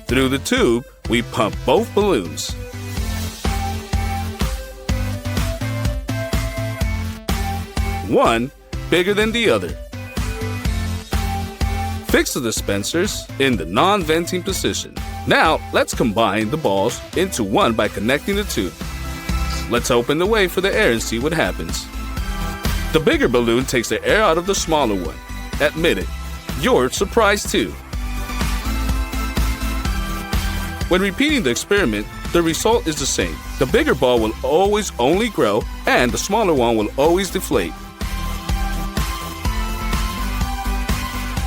Through the tube, we pump both balloons. One bigger than the other. Fix the dispensers in the non-venting position. Now, let's combine the balls into one by connecting the tube. Let's open the way for the air and see what happens. The bigger balloon takes the air out of the smaller one. Admit it, you're surprised too. When repeating the experiment, the result is the same. The bigger ball will always only grow, and the smaller one will always deflate.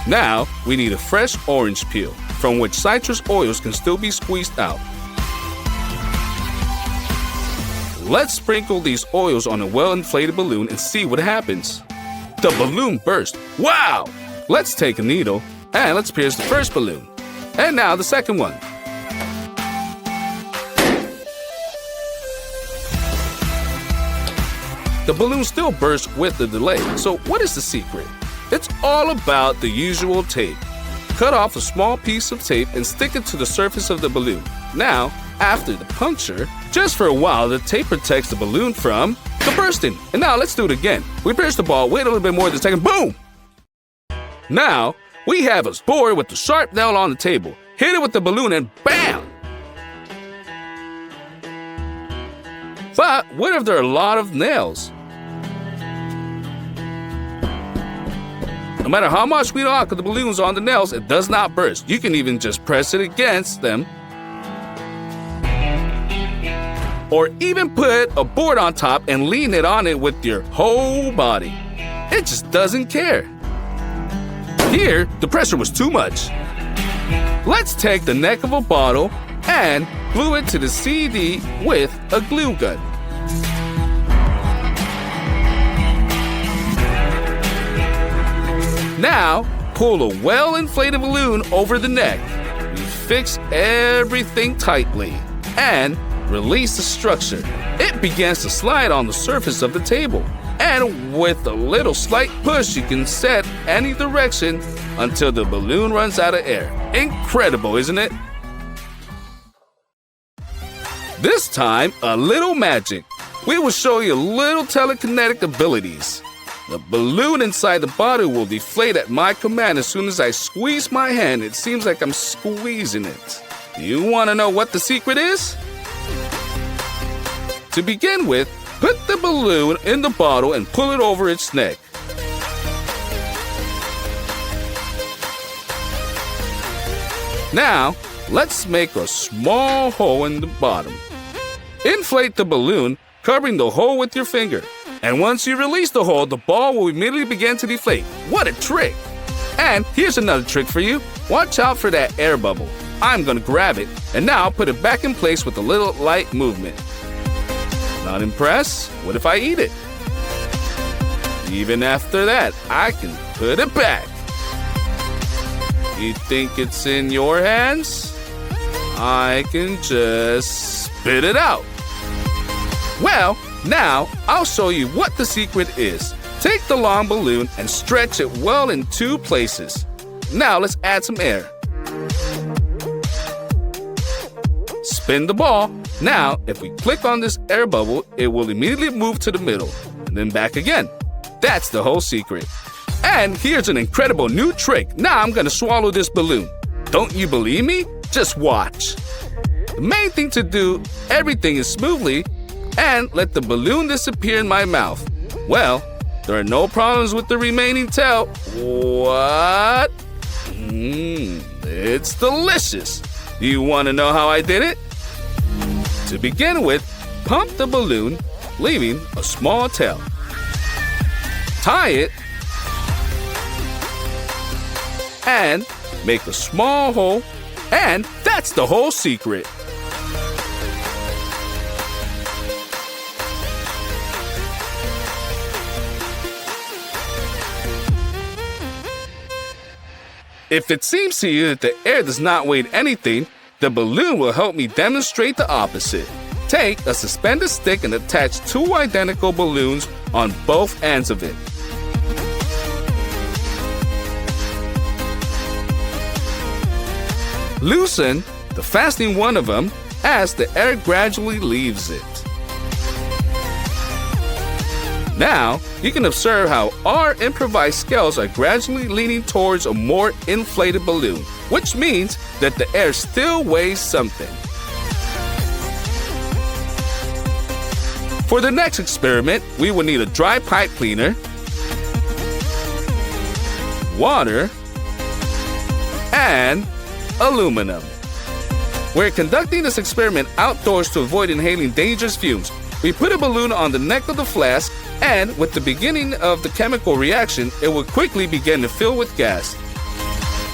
Now, we need a fresh orange peel, from which citrus oils can still be squeezed out. Let's sprinkle these oils on a well-inflated balloon and see what happens. The balloon burst. Wow! Let's take a needle and let's pierce the first balloon. And now the second one. The balloon still bursts with the delay, so what is the secret? It's all about the usual tape. Cut off a small piece of tape and stick it to the surface of the balloon. Now, after the puncture, just for a while, the tape protects the balloon from the bursting. And now let's do it again. We pierce the ball, wait a little bit more than a second, boom! Now, we have a board with the sharp nail on the table. Hit it with the balloon and bam! But what if there are a lot of nails? No matter how much we lock the balloons on the nails, it does not burst. You can even just press it against them. Or even put a board on top and lean it on it with your whole body. It just doesn't care. Here, the pressure was too much. Let's take the neck of a bottle and glue it to the CD with a glue gun. Now, pull a well-inflated balloon over the neck. We fix everything tightly and release the structure. It begins to slide on the surface of the table. And with a little slight push, you can set any direction until the balloon runs out of air. Incredible, isn't it? This time, a little magic. We will show you little telekinetic abilities. The balloon inside the bottle will deflate at my command as soon as I squeeze my hand. It seems like I'm squeezing it. Do you want to know what the secret is? To begin with, put the balloon in the bottle and pull it over its neck. Now, let's make a small hole in the bottom. Inflate the balloon, covering the hole with your finger. And once you release the hole, the ball will immediately begin to deflate. What a trick! And here's another trick for you. Watch out for that air bubble. I'm gonna grab it, and now put it back in place with a little light movement. Not impressed? What if I eat it? Even after that, I can put it back. You think it's in your hands? I can just spit it out. Well, now I'll show you what the secret is. Take the long balloon and stretch it well in two places. Now let's add some air. Spin the ball. Now, if we click on this air bubble, it will immediately move to the middle, and then back again. That's the whole secret. And here's an incredible new trick. Now I'm gonna swallow this balloon. Don't you believe me? Just watch. The main thing to do, everything is smoothly, and let the balloon disappear in my mouth. Well, there are no problems with the remaining tail. What? It's delicious. Do you want to know how I did it? To begin with, pump the balloon, leaving a small tail. Tie it, and make a small hole, and that's the whole secret. If it seems to you that the air does not weigh anything, the balloon will help me demonstrate the opposite. Take a suspended stick and attach two identical balloons on both ends of it. Loosen the fastening one of them as the air gradually leaves it. Now, you can observe how our improvised scales are gradually leaning towards a more inflated balloon, which means that the air still weighs something. For the next experiment, we will need a dry pipe cleaner, water, and aluminum. We're conducting this experiment outdoors to avoid inhaling dangerous fumes. We put a balloon on the neck of the flask, and with the beginning of the chemical reaction, it will quickly begin to fill with gas.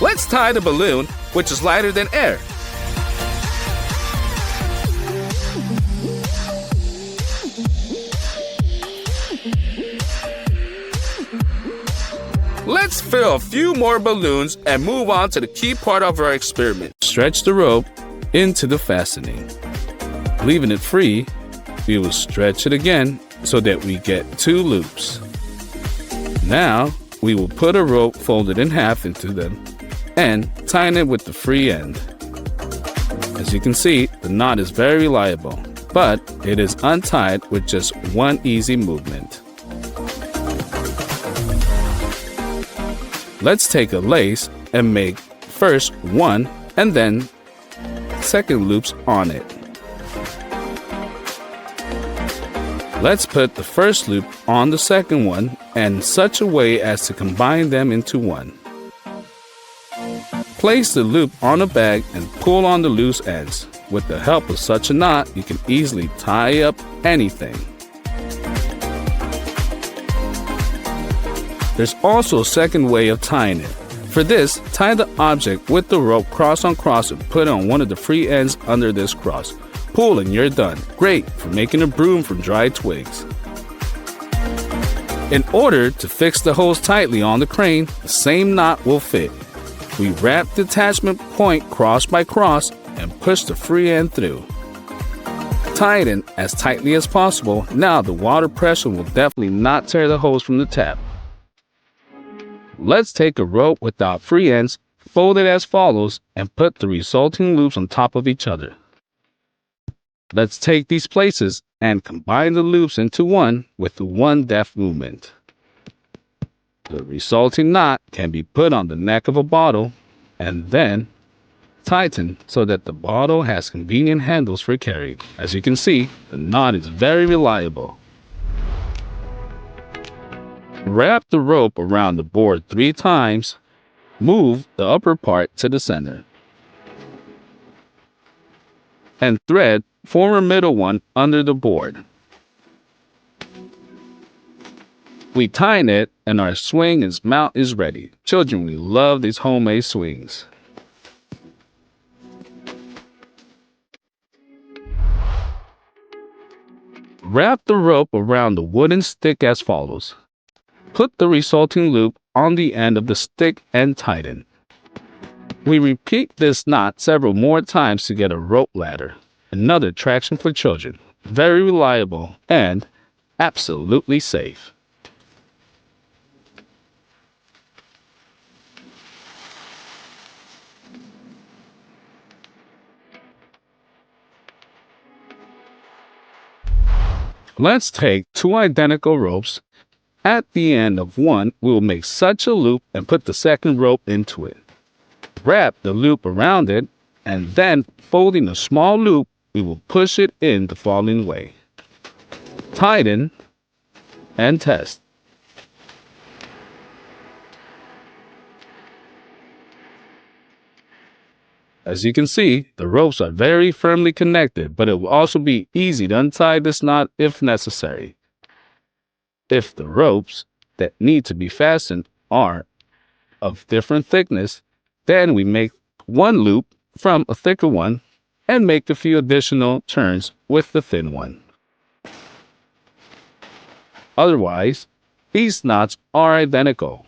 Let's tie the balloon, which is lighter than air. Let's fill a few more balloons and move on to the key part of our experiment. Stretch the rope into the fastening. Leaving it free, we will stretch it again so that we get 2 loops. Now, we will put a rope folded in half into them and tighten it with the free end. As you can see, the knot is very reliable, but it is untied with just one easy movement. Let's take a lace and make first 1 and then 2nd loops on it. Let's put the first loop on the second one in such a way as to combine them into one. Place the loop on a bag and pull on the loose ends. With the help of such a knot, you can easily tie up anything. There's also a second way of tying it. For this, tie the object with the rope cross on cross and put it on one of the free ends under this cross. Pull and you're done. Great for making a broom from dry twigs. In order to fix the hose tightly on the crane, the same knot will fit. We wrap the attachment point cross by cross and push the free end through. Tie it in as tightly as possible. Now the water pressure will definitely not tear the hose from the tap. Let's take a rope without free ends, fold it as follows, and put the resulting loops on top of each other. Let's take these places and combine the loops into one with one deft movement. The resulting knot can be put on the neck of a bottle and then tightened so that the bottle has convenient handles for carrying. As you can see, the knot is very reliable. Wrap the rope around the board 3 times. Move the upper part to the center. And thread form a middle one under the board. We tighten it and our swing and mount is ready. Children, we love these homemade swings. Wrap the rope around the wooden stick as follows. Put the resulting loop on the end of the stick and tighten. We repeat this knot several more times to get a rope ladder. Another attraction for children. Very reliable and absolutely safe. Let's take 2 identical ropes. At the end of one, we will make such a loop and put the second rope into it. Wrap the loop around it, and then folding a small loop, we will push it in the following way. Tighten and test. As you can see, the ropes are very firmly connected, but it will also be easy to untie this knot if necessary. If the ropes that need to be fastened are of different thickness, then we make one loop from a thicker one and make a few additional turns with the thin one. Otherwise, these knots are identical,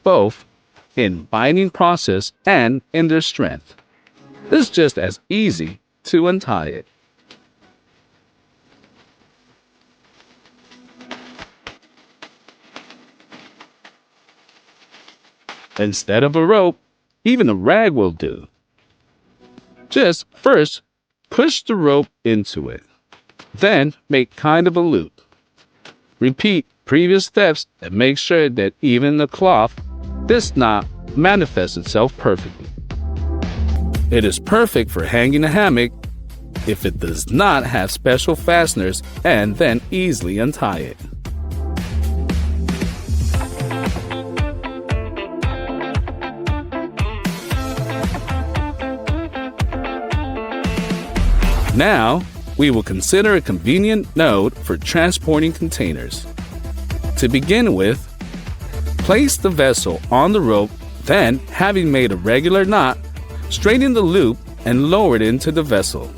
both in binding process and in their strength. It's just as easy to untie it. Instead of a rope, even a rag will do. Just first, push the rope into it. Then make kind of a loop. Repeat previous steps and make sure that even the cloth does not manifest itself perfectly. It is perfect for hanging a hammock if it does not have special fasteners, and then easily untie it. Now, we will consider a convenient node for transporting containers. To begin with, place the vessel on the rope, then, having made a regular knot, straighten the loop and lower it into the vessel.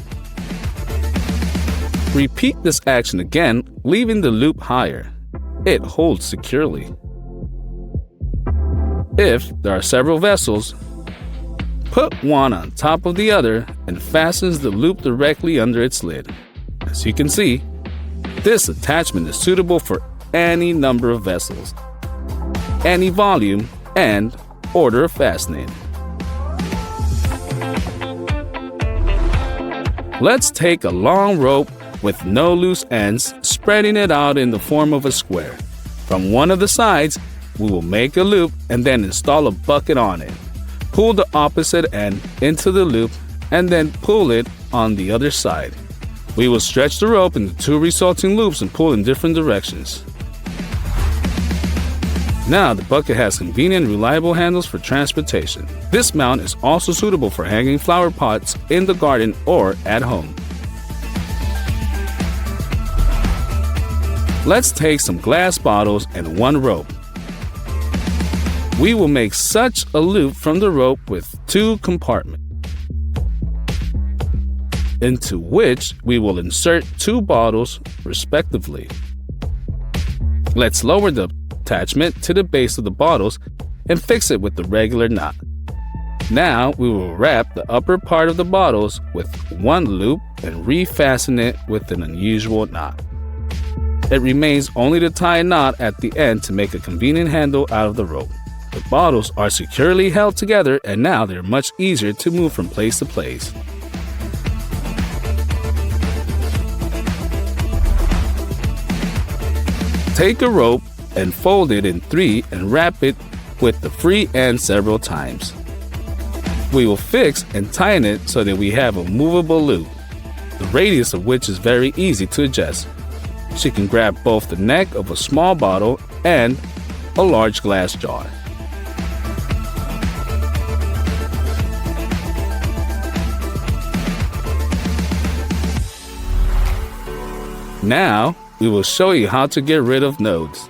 Repeat this action again, leaving the loop higher. It holds securely. If there are several vessels, put one on top of the other and fastens the loop directly under its lid. As you can see, this attachment is suitable for any number of vessels, any volume, and order of fastening. Let's take a long rope with no loose ends, spreading it out in the form of a square. From one of the sides, we will make a loop and then install a bucket on it. Pull the opposite end into the loop and then pull it on the other side. We will stretch the rope into two resulting loops and pull in different directions. Now the bucket has convenient and reliable handles for transportation. This mount is also suitable for hanging flower pots in the garden or at home. Let's take some glass bottles and one rope. We will make such a loop from the rope with two compartments, into which we will insert two bottles respectively. Let's lower the attachment to the base of the bottles and fix it with the regular knot. Now we will wrap the upper part of the bottles with one loop and refasten it with an unusual knot. It remains only to tie a knot at the end to make a convenient handle out of the rope. The bottles are securely held together and now they're much easier to move from place to place. Take a rope and fold it in three and wrap it with the free end several times. We will fix and tighten it so that we have a movable loop, the radius of which is very easy to adjust. She can grab both the neck of a small bottle and a large glass jar. Now, we will show you how to get rid of nodes.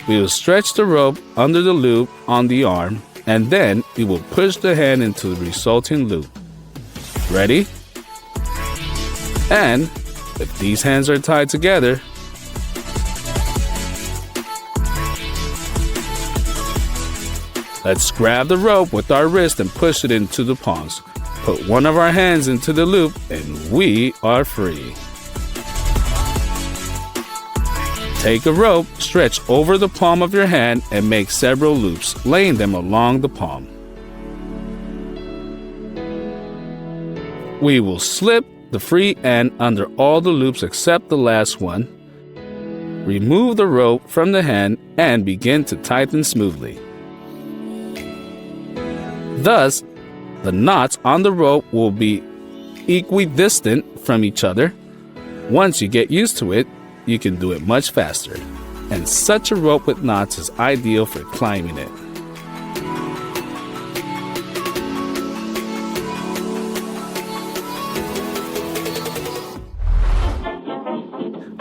We will stretch the rope under the loop on the arm, and then we will push the hand into the resulting loop. Ready? And if these hands are tied together, let's grab the rope with our wrist and push it into the palms. Put one of our hands into the loop and we are free. Take a rope, stretch over the palm of your hand and make several loops, laying them along the palm. We will slip the free end under all the loops except the last one. Remove the rope from the hand and begin to tighten smoothly. Thus, the knots on the rope will be equidistant from each other. Once you get used to it, you can do it much faster, and such a rope with knots is ideal for climbing it.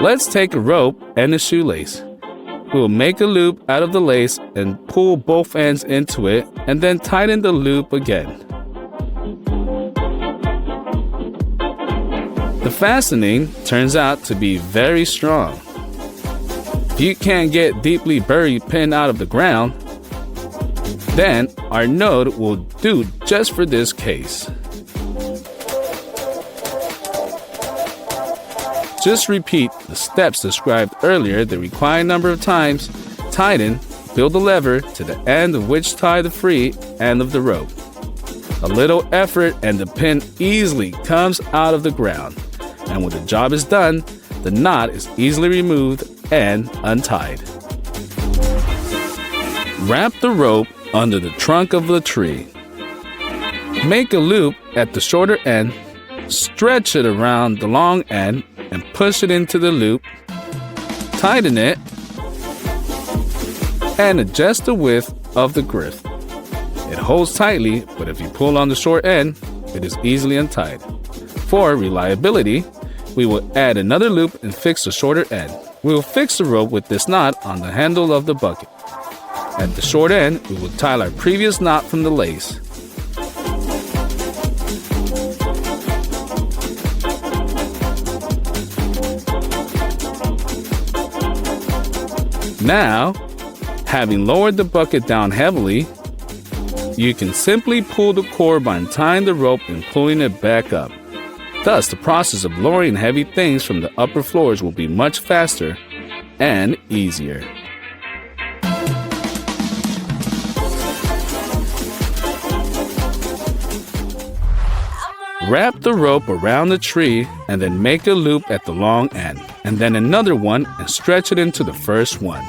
Let's take a rope and a shoelace. We will make a loop out of the lace and pull both ends into it and then tighten the loop again. The fastening turns out to be very strong. If you can't get deeply buried pin out of the ground, then our node will do just for this case. Just repeat the steps described earlier the required number of times, tighten, build the lever to the end of which tie the free end of the rope. A little effort and the pin easily comes out of the ground. And when the job is done, the knot is easily removed and untied. Wrap the rope under the trunk of the tree. Make a loop at the shorter end, stretch it around the long end, and push it into the loop. Tighten it, and adjust the width of the girth. It holds tightly, but if you pull on the short end, it is easily untied. For reliability, we will add another loop and fix the shorter end. We will fix the rope with this knot on the handle of the bucket. At the short end, we will tie our previous knot from the lace. Now, having lowered the bucket down heavily, you can simply pull the cord by untying the rope and pulling it back up. Thus, the process of lowering heavy things from the upper floors will be much faster and easier. Wrap the rope around the tree and then make a loop at the long end, and then another one and stretch it into the first one.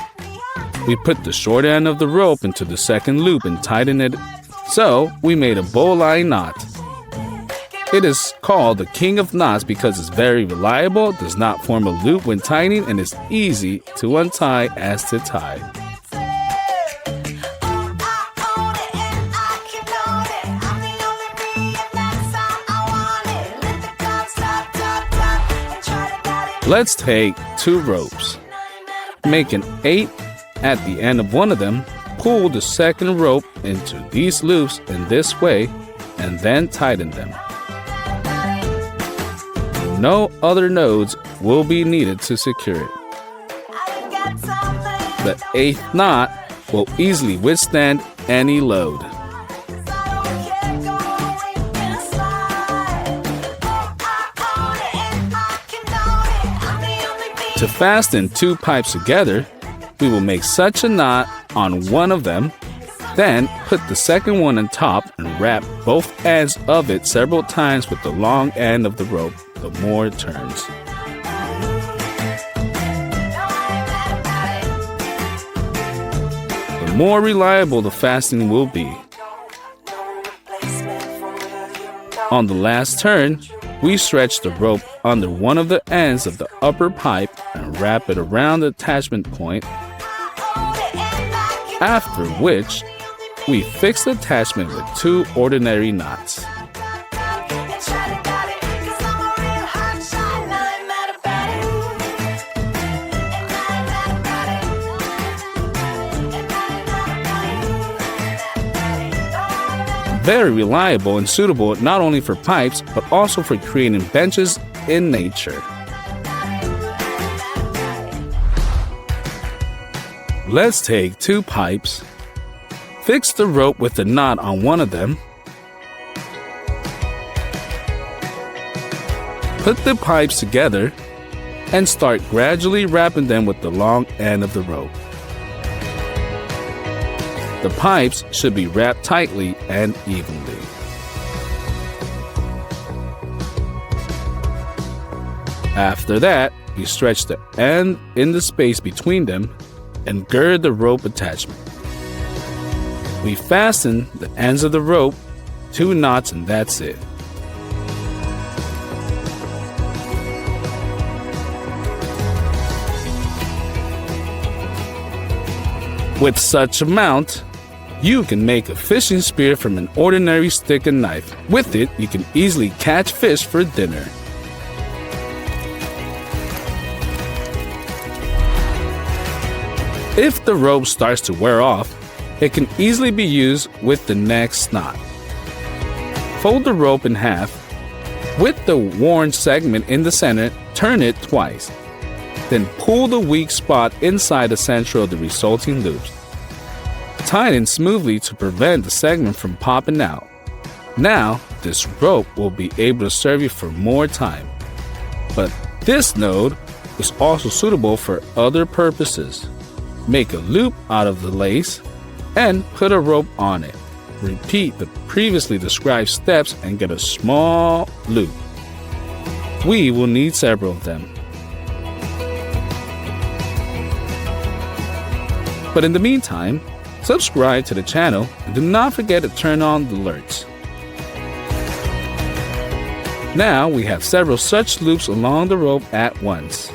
We put the short end of the rope into the second loop and tighten it, so we made a bowline knot. It is called the king of knots because it's very reliable, does not form a loop when tightening, and is easy to untie as to tie. Let's take two ropes. Make an 8 at the end of one of them. Pull the second rope into these loops in this way and then tighten them. No other nodes will be needed to secure it. The 8th knot will easily withstand any load. To fasten two pipes together, we will make such a knot on one of them, then put the second one on top and wrap both ends of it several times with the long end of the rope, the more it turns. The more reliable the fastening will be. On the last turn, we stretch the rope under one of the ends of the upper pipe and wrap it around the attachment point, after which we fix the attachment with two ordinary knots. Very reliable and suitable not only for pipes, but also for creating benches in nature. Let's take two pipes, fix the rope with a knot on one of them, put the pipes together, and start gradually wrapping them with the long end of the rope. The pipes should be wrapped tightly and evenly. After that, we stretch the end in the space between them and gird the rope attachment. We fasten the ends of the rope, 2 knots, and that's it. With such amount, you can make a fishing spear from an ordinary stick and knife. With it, you can easily catch fish for dinner. If the rope starts to wear off, it can easily be used with the next knot. Fold the rope in half. With the worn segment in the center, turn it twice. Then pull the weak spot inside the center of the resulting loops. Tighten smoothly to prevent the segment from popping out. Now, this rope will be able to serve you for more time. But this node is also suitable for other purposes. Make a loop out of the lace and put a rope on it. repeat the previously described steps and get a small loop. We will need several of them. But in the meantime, subscribe to the channel and do not forget to turn on the alerts. Now we have several such loops along the rope at once.